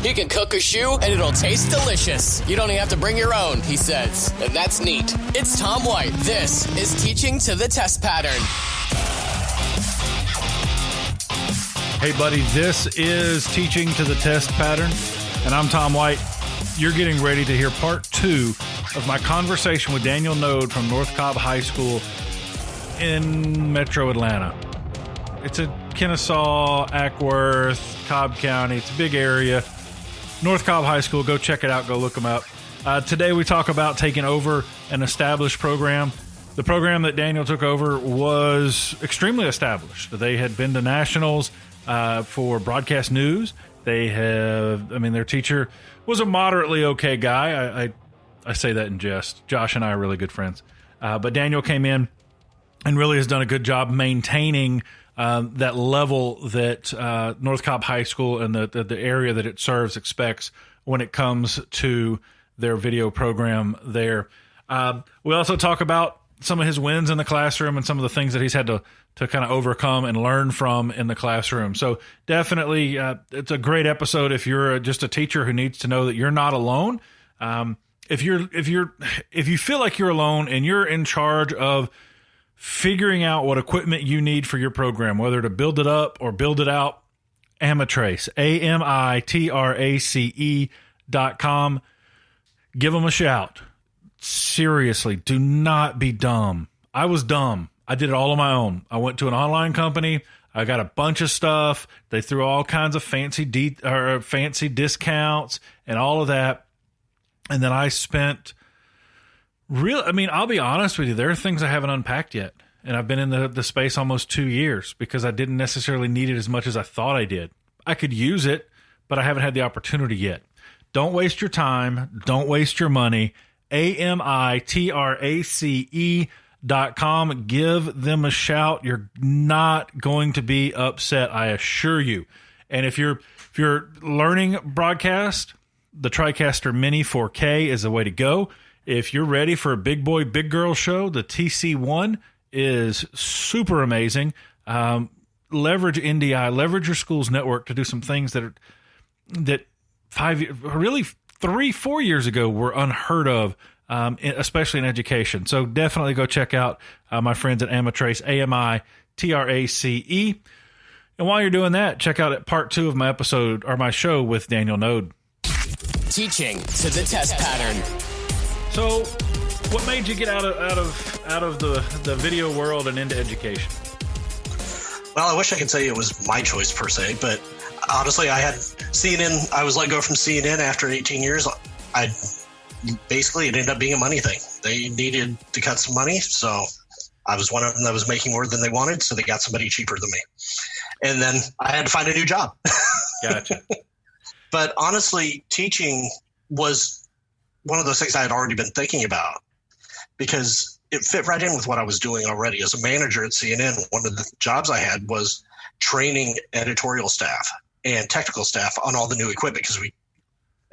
He can cook a shoe and it'll taste delicious. You don't even have to bring your own, he says. And that's neat. It's Tom White. This is Teaching to the Test Pattern. Hey, buddy, this is Teaching to the Test Pattern, and I'm Tom White. You're getting ready to hear part 2 of my conversation with Daniel Knode from North Cobb High School in Metro Atlanta. It's a Kennesaw, Ackworth, Cobb County. It's a big area. North Cobb High School. Go check it out. Go look them up. Today we talk about taking over an established program. The program that Daniel took over was extremely established. They had been to nationals for broadcast news. Their teacher was a moderately okay guy. I say that in jest. Josh and I are really good friends. But Daniel came in and really has done a good job maintaining that level that North Cobb High School and the area that it serves expects when it comes to their video program there. We also talk about some of his wins in the classroom and some of the things that he's had to kind of overcome and learn from in the classroom. So definitely, it's a great episode if you're just a teacher who needs to know that you're not alone. If you feel like you're alone and you're in charge of figuring out what equipment you need for your program, whether to build it up or build it out, Amatrace, AMITRACE.com. Give them a shout. Seriously, do not be dumb. I was dumb. I did it all on my own. I went to an online company. I got a bunch of stuff. They threw all kinds of fancy discounts and all of that. And then I spent I'll be honest with you. There are things I haven't unpacked yet. And I've been in the space almost 2 years because I didn't necessarily need it as much as I thought I did. I could use it, but I haven't had the opportunity yet. Don't waste your time. Don't waste your money. AMITRACE.com. Give them a shout. You're not going to be upset, I assure you. And if you're learning broadcast, the TriCaster Mini 4K is the way to go. If you're ready for a big boy, big girl show, the TC1 is super amazing. Leverage NDI, leverage your school's network to do some things that 3-4 years ago were unheard of, especially in education. So definitely go check out my friends at Amatrace, AMITRACE. And while you're doing that, check out part 2 of my episode or my show with Daniel Knode. Teaching to the Test Pattern. So, what made you get out of the video world and into education? Well, I wish I could say it was my choice per se, but honestly, I had CNN. I was let go from CNN after 18 years. It ended up being a money thing. They needed to cut some money, so I was one of them that was making more than they wanted, so they got somebody cheaper than me. And then I had to find a new job. Gotcha. But honestly, teaching was one of those things I had already been thinking about because it fit right in with what I was doing already. As a manager at CNN, one of the jobs I had was training editorial staff and technical staff on all the new equipment because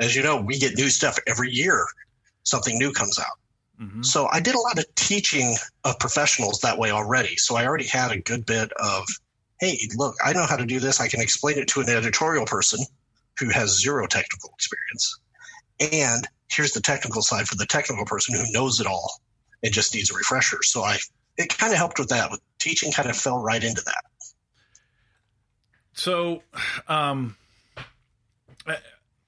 as you know, we get new stuff every year. Something new comes out. Mm-hmm. So I did a lot of teaching of professionals that way already. So I already had a good bit of, hey, look, I know how to do this. I can explain it to an editorial person who has zero technical experience. And here's the technical side for the technical person who knows it all and just needs a refresher. So it kind of helped with that. With teaching kind of fell right into that. So, and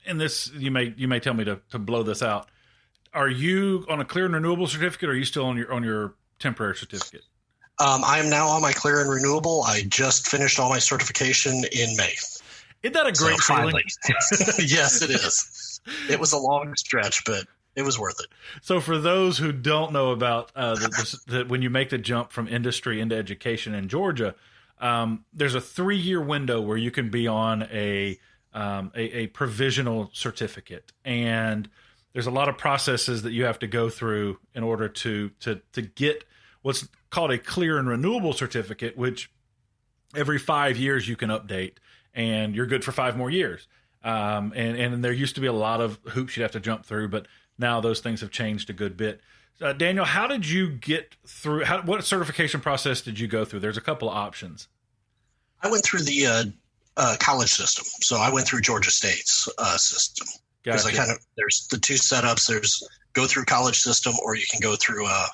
this, you may tell me to blow this out. Are you on a clear and renewable certificate, or are you still on your temporary certificate? I am now on my clear and renewable. I just finished all my certification in May. Isn't that a great feeling? Yes, it is. It was a long stretch, but it was worth it. So for those who don't know about when you make the jump from industry into education in Georgia, there's a 3-year window where you can be on a provisional certificate, and there's a lot of processes that you have to go through in order to get what's called a clear and renewable certificate, which every 5 years you can update, and you're good for 5 more years. And there used to be a lot of hoops you'd have to jump through, but now those things have changed a good bit. Daniel, how did you get through? What certification process did you go through? There's a couple of options. I went through the college system. So I went through Georgia State's system. Because Gotcha. there's the two setups. There's go through college system, or you can go through I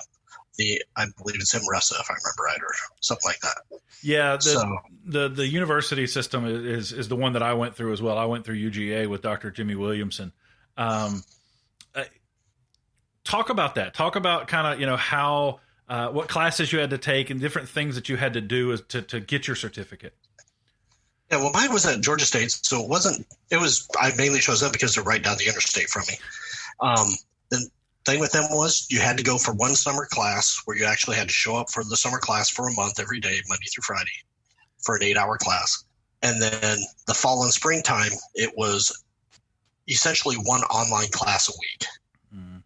believe it's MRESA, if I remember right, or something like that. Yeah, the university system is the one that I went through as well. I went through UGA with Dr. Jimmy Williamson. Talk about that. Talk about kind of, how what classes you had to take and different things that you had to do to get your certificate. Yeah, well, mine was at Georgia State, so I mainly chose up because they're right down the interstate from me. The thing with them was you had to go for one summer class where you actually had to show up for the summer class for a month every day, Monday through Friday, for an 8-hour class. And then the fall and springtime, it was essentially one online class a week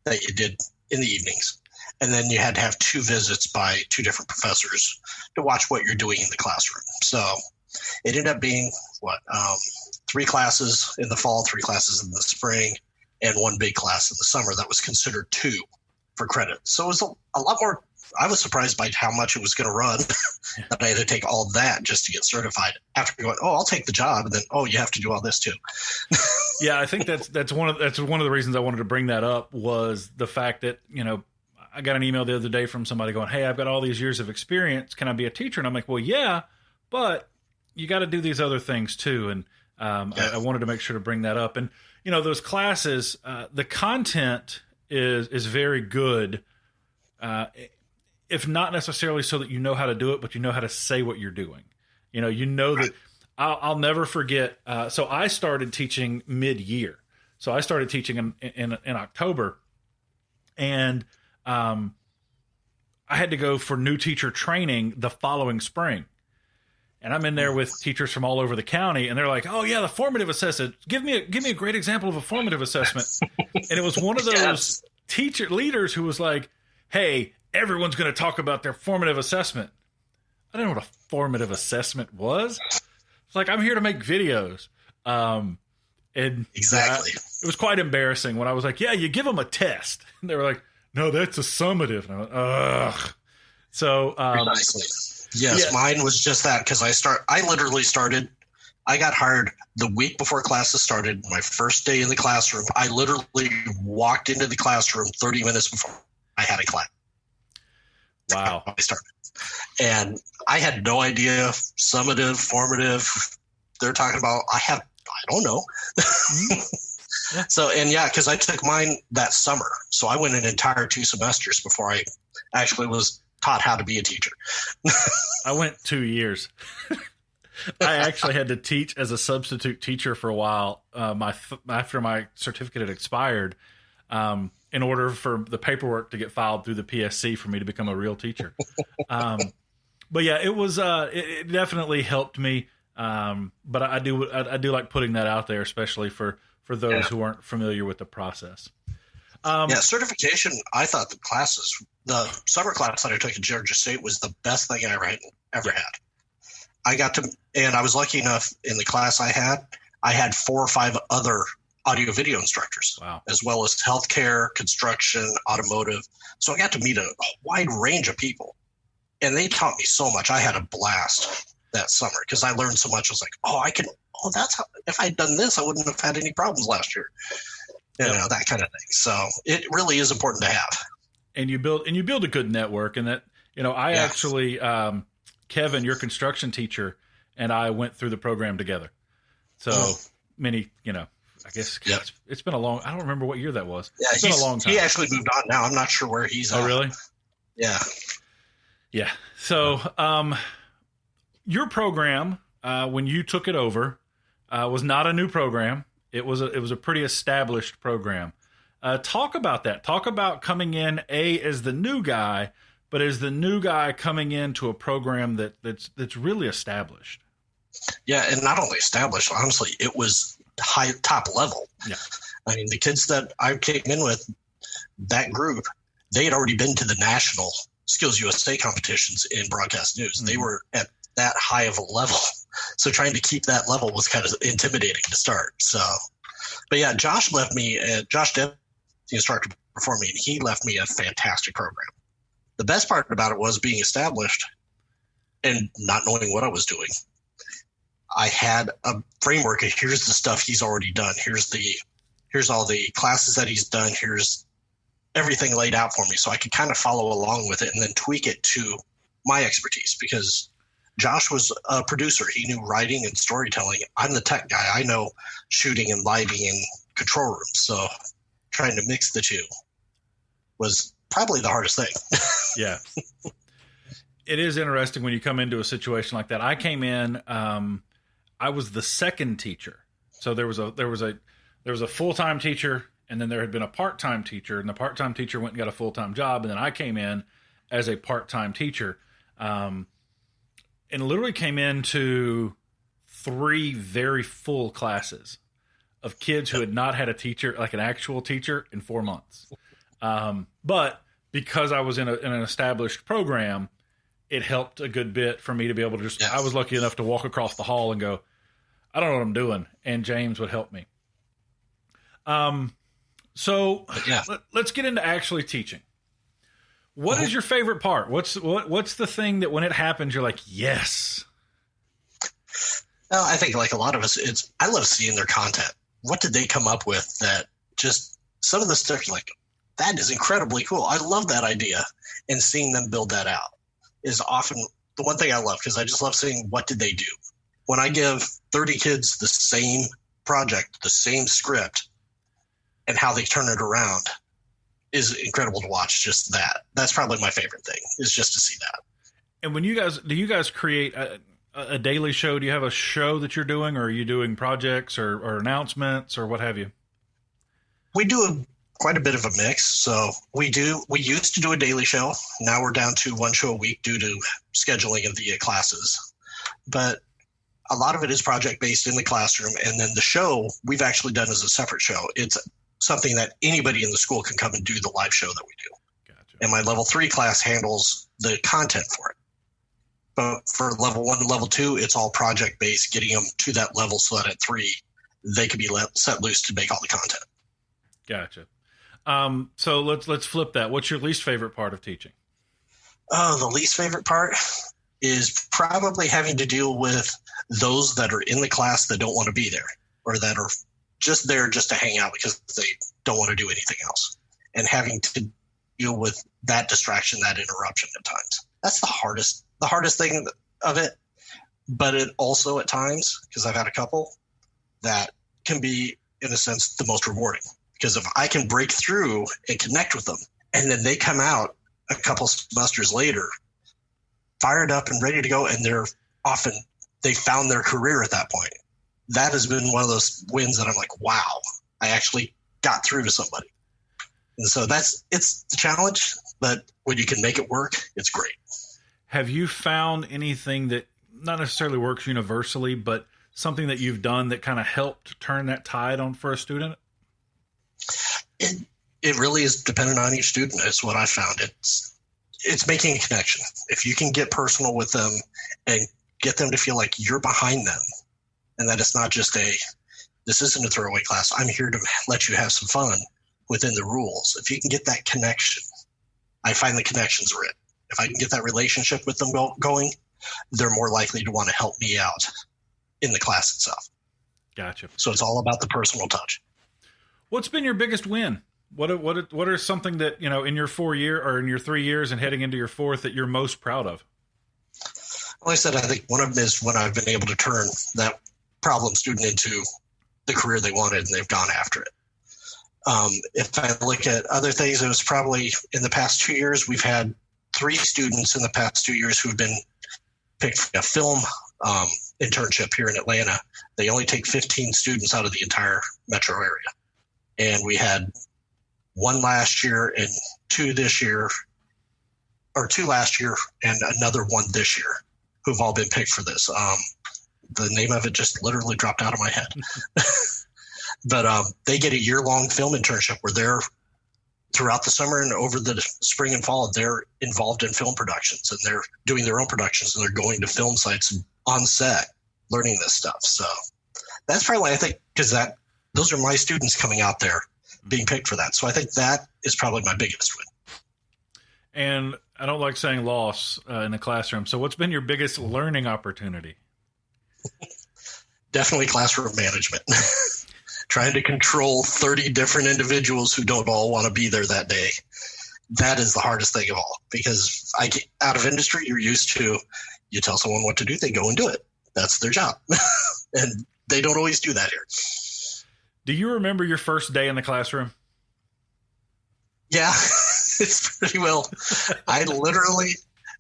that you did in the evenings. And then you had to have 2 visits by 2 different professors to watch what you're doing in the classroom. So it ended up being 3 classes in the fall, 3 classes in the spring, and 1 big class in the summer that was considered 2 for credit. So it was a lot more. I was surprised by how much it was going to run that I had to take all that just to get certified after going, I'll take the job. And then, you have to do all this too. Yeah. I think that's one of the reasons I wanted to bring that up was the fact that, I got an email the other day from somebody going, "Hey, I've got all these years of experience. Can I be a teacher?" And I'm like, well, yeah, but you got to do these other things too. And I wanted to make sure to bring that up. And, those classes, the content is very good. If not necessarily so that you know how to do it, but you know how to say what you're doing. That I'll never forget. So I started teaching mid-year. So I started teaching in October, and I had to go for new teacher training the following spring. And I'm in there with teachers from all over the county, and they're like, "Oh yeah, the formative assessment. Give me a great example of a formative assessment." And it was one of those teacher leaders who was like, "Hey, everyone's going to talk about their formative assessment." I didn't know what a formative assessment was. It's like, I'm here to make videos. And Exactly. It was quite embarrassing when I was like, "Yeah, you give them a test." And they were like, "No, that's a summative." And I went, ugh. So, precisely. Yes, mine was just that because I literally started. I got hired the week before classes started. My first day in the classroom, I literally walked into the classroom 30 minutes before I had a class. Wow. I started, and I had no idea summative, formative. They're talking about. I don't know. Yeah. So, because I took mine that summer, so I went an entire 2 semesters before I actually was taught how to be a teacher. I went 2 years. I actually had to teach as a substitute teacher for a while. After my certificate had expired, in order for the paperwork to get filed through the PSC for me to become a real teacher. But yeah, it was. It definitely helped me. But I do like putting that out there, especially for those who aren't familiar with the process. Certification. I thought the summer class that I took at Georgia State was the best thing I ever had. I got to, and I was lucky enough in the class I had 4 or 5 other audio video instructors, as well as healthcare, construction, automotive. So I got to meet a wide range of people, and they taught me so much. I had a blast that summer because I learned so much. I was like, that's how, if I'd done this, I wouldn't have had any problems last year. That kind of thing. So it really is important to have. And you build a good network, and that, I actually, Kevin, your construction teacher, and I went through the program together. So many, I guess it's been a long, I don't remember what year that was. Yeah, it's been a long time. He actually moved on now. I'm not sure where he's at. Oh, really? Yeah. Yeah. So, your program, when you took it over, was not a new program. It was a pretty established program. Talk about that. Talk about coming in as the new guy, but as the new guy coming into a program that's really established. Yeah, and not only established, honestly, it was top level. Yeah. I mean, the kids that I came in with, that group, they had already been to the national Skills USA competitions in broadcast news. Mm-hmm. They were at that high of a level. So trying to keep that level was kind of intimidating to start. So, but yeah, Josh left me, Josh Depp, the instructor before me, and he left me a fantastic program. The best part about it was being established and not knowing what I was doing. I had a framework of here's the stuff he's already done. Here's all the classes that he's done. Here's everything laid out for me. So I could kind of follow along with it and then tweak it to my expertise, because Josh was a producer. He knew writing and storytelling. I'm the tech guy. I know shooting and lighting and control rooms. So trying to mix the two was probably the hardest thing. Yeah. It is interesting when you come into a situation like that. I came in, I was the second teacher. So there was a full-time teacher, and then there had been a part-time teacher, and the part-time teacher went and got a full-time job. And then I came in as a part-time teacher, and literally came into 3 very full classes of kids who had not had a teacher, like an actual teacher, in 4 months. But because I was in an established program, it helped a good bit for me to be able to just, I was lucky enough to walk across the hall and go, I don't know what I'm doing. And James would help me. So let's get into actually teaching. What is your favorite part? What's the thing that when it happens, you're like, yes? Well, I think like a lot of us, I love seeing their content. What did they come up with that just some of the stuff you're like, that is incredibly cool. I love that idea. And seeing them build that out is often the one thing I love, because I just love seeing what did they do. When I give 30 kids the same project, the same script, and how they turn it around is incredible to watch. Just that. That's probably my favorite thing, is just to see that. And when do you guys create a daily show? Do you have a show that you're doing, or are you doing projects or announcements or what have you? We do quite a bit of a mix. So we used to do a daily show. Now we're down to 1 show a week due to scheduling of the classes. But a lot of it is project based in the classroom. And then the show we've actually done as a separate show. It's something that anybody in the school can come and do, the live show that we do. Gotcha. And my level 3 class handles the content for it. But for level 1 and level 2, it's all project based, getting them to that level so that at 3, they can be set loose to make all the content. Gotcha. So let's flip that. What's your least favorite part of teaching? Oh, the least favorite part is probably having to deal with those that are in the class that don't want to be there, or that are just there just to hang out because they don't want to do anything else, and having to deal with that distraction, that interruption at times. That's the hardest thing of it. But it also at times, because I've had a couple, that can be, in a sense, the most rewarding. Because if I can break through and connect with them, and then they come out a couple semesters later, fired up and ready to go, and they found their career at that point. That has been one of those wins that I'm like, wow, I actually got through to somebody. And so it's the challenge, but when you can make it work, it's great. Have you found anything that not necessarily works universally, but something that you've done that kind of helped turn that tide on for a student? It really is dependent on each student. It's what I found. It's making a connection. If you can get personal with them and get them to feel like you're behind them, and that it's not just this isn't a throwaway class. I'm here to let you have some fun within the rules. If you can get that connection, I find the connections are it. If I can get that relationship with them going, they're more likely to want to help me out in the class itself. Gotcha. So it's all about the personal touch. What's been your biggest win? What are something that, in your 4 year or in your 3 years and heading into your 4th that you're most proud of? Like I said, I think one of them is when I've been able to turn that problem student into the career they wanted, and they've gone after it. If I look at other things, it was probably in the past 2 years, we've had 3 students in the past 2 years who've been picked for a film internship here in Atlanta. They only take 15 students out of the entire metro area. And we had 1 last year and 2 this year, or 2 last year and another 1 this year, who've all been picked for this. The name of it just literally dropped out of my head. But they get a year-long film internship where they're throughout the summer and over the spring and fall, they're involved in film productions, and they're doing their own productions, and they're going to film sites on set, learning this stuff. So that's probably, I think, because those are my students coming out there being picked for that. So I think that is probably my biggest win. And I don't like saying loss in the classroom. So what's been your biggest learning opportunity? Definitely classroom management. Trying to control 30 different individuals who don't all want to be there that day. That is the hardest thing of all, because out of industry, you're used to, you tell someone what to do, they go and do it. That's their job. And they don't always do that here. Do you remember your first day in the classroom? Yeah, it's pretty well. I literally,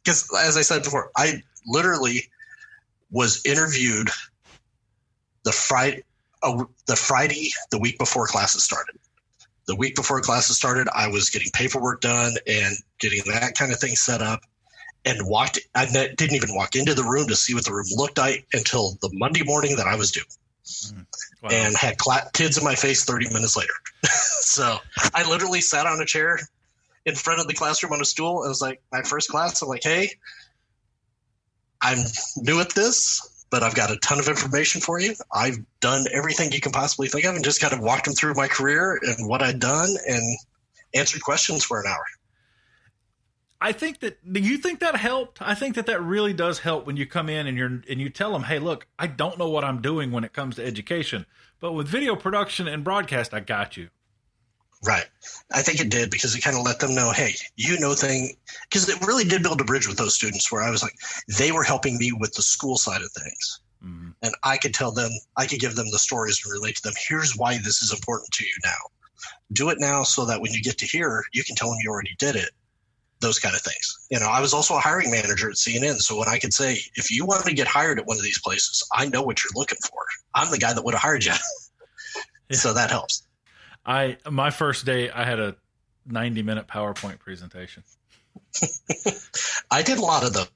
because as I said before, I literally was interviewed the Friday the week before classes started. The week before classes started, I was getting paperwork done and getting that kind of thing set up, and I didn't even walk into the room to see what the room looked like until the Monday morning that I was due. Wow. And had kids in my face 30 minutes later. So I literally sat on a chair in front of the classroom on a stool. It was like my first class. I'm like, hey, I'm new at this, but I've got a ton of information for you. I've done everything you can possibly think of, and just kind of walked them through my career and what I'd done and answered questions for an hour. Do you think that helped? I think that really does help when you come in and you tell them, hey, look, I don't know what I'm doing when it comes to education, but with video production and broadcast, I got you. Right. I think it did, because it kind of let them know, hey, because it really did build a bridge with those students where I was like, they were helping me with the school side of things. Mm-hmm. And I could give them the stories and relate to them. Here's why this is important to you now. Do it now so that when you get to here, you can tell them you already did it. Those kind of things. I was also a hiring manager at CNN. So when I could say, if you want to get hired at one of these places, I know what you're looking for. I'm the guy that would have hired you. Yeah. So that helps. My first day, I had a 90-minute PowerPoint presentation. I did a lot of them.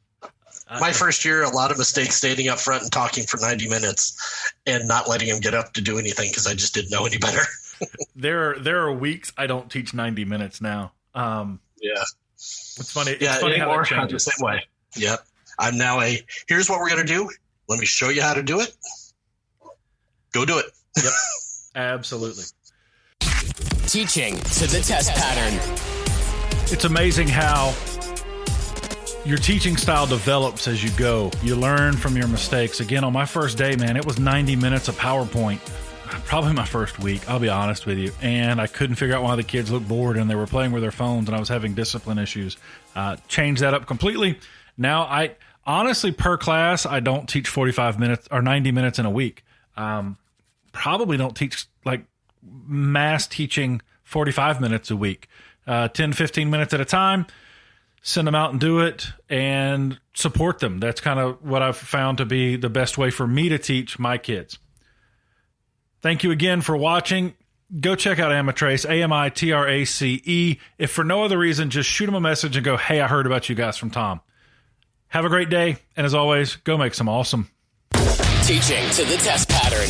My first year, a lot of mistakes standing up front and talking for 90 minutes and not letting them get up to do anything because I just didn't know any better. There are weeks I don't teach 90 minutes now. Yeah. It's funny. Yeah, it's funny anymore, how that changes. I'm the same way. Yep. I'm now here's what we're going to do. Let me show you how to do it. Go do it. Yep. Absolutely. Teaching to the test pattern. It's amazing how your teaching style develops as you go. You learn from your mistakes. Again, on my first day, man, it was 90 minutes of PowerPoint. Probably my first week, I'll be honest with you. And I couldn't figure out why the kids looked bored and they were playing with their phones and I was having discipline issues. Changed that up completely. Now, I honestly, per class, I don't teach 45 minutes or 90 minutes in a week. Probably don't teach like mass teaching 45 minutes a week. 10, 15 minutes at a time. Send them out and do it and support them. That's kind of what I've found to be the best way for me to teach my kids. Thank you again for watching. Go check out Amitrace, Amitrace. If for no other reason, just shoot them a message and go, hey, I heard about you guys from Tom. Have a great day. And as always, go make some awesome. Teaching to the test pattern.